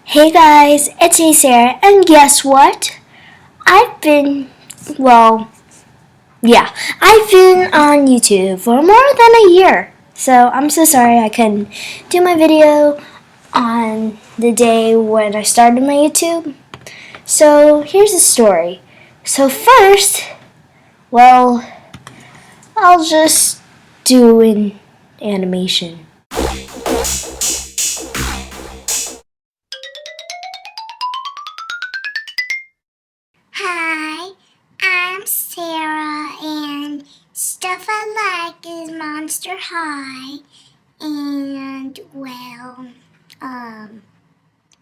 Hey guys, it's me Sarah, and guess what? I've been, well, I've been on YouTube for more than a year. So I'm so sorry I couldn't do my video on the day when I started my YouTube. So here's the story. So first, well, I'll just do an animation. Hi, I'm Sarah, and stuff I like is Monster High, and,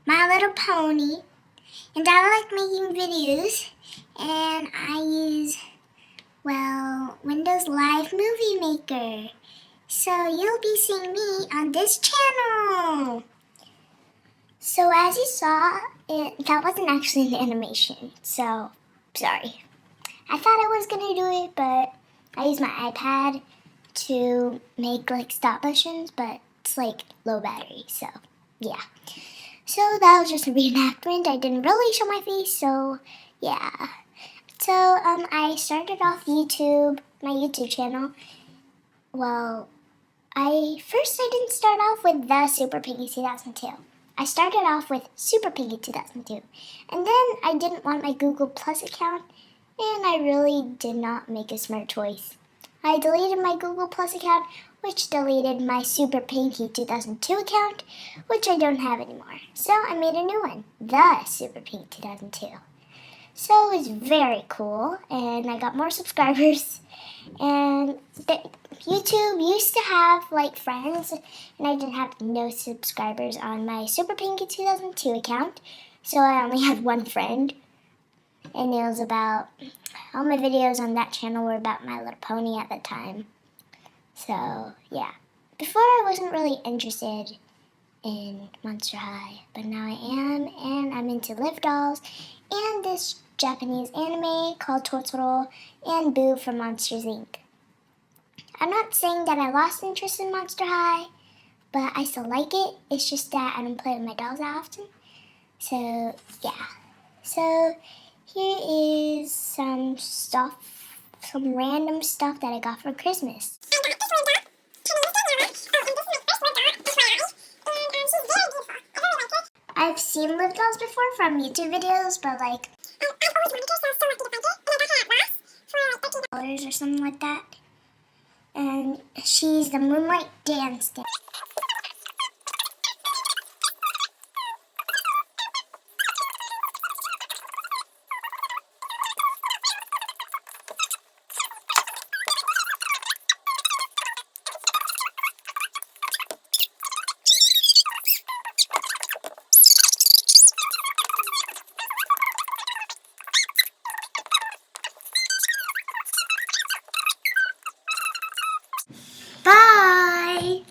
My Little Pony, and I like making videos, and I use, Windows Live Movie Maker. So you'll be seeing me on this channel. So as you saw, that wasn't actually an animation, so sorry. I thought I was gonna do it, but I used my iPad to make stop motions, but it's low battery, so yeah. So that was just a reenactment. I didn't really show my face, so yeah. So I started off my YouTube channel. I didn't start off with the Super Pinky 2002. I started off with Super Pinky 2002, and then I didn't want my Google Plus account, and I really did not make a smart choice. I deleted my Google Plus account, which deleted my Super Pinky 2002 account, which I don't have anymore. So I made a new one, the Super Pinky 2002. So it was very cool, and I got more subscribers. And YouTube used to have friends, and I didn't have no subscribers on my Super Pinky 2002 account. So I only had one friend, and it was about, all my videos on that channel were about My Little Pony at the time. So yeah, before I wasn't really interested in Monster High, but now I am, and I'm into Live Dolls and this Japanese anime called Totoro and Boo from Monsters Inc. I'm not saying that I lost interest in Monster High, but I still like it. It's just that I don't play with my dolls that often. So yeah. So here is some random stuff that I got for Christmas. I've seen Live Dolls before from YouTube videos, but $13 or something like that. And she's the Moonlight Dance Dance. Bye!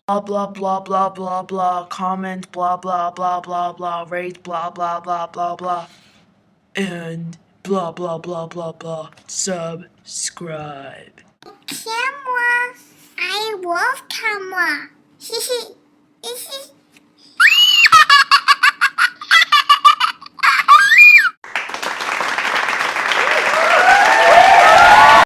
Blah blah blah blah blah blah, comment blah blah blah blah blah, rate blah blah blah blah blah, and blah blah blah blah blah, subscribe. Camera! I love camera!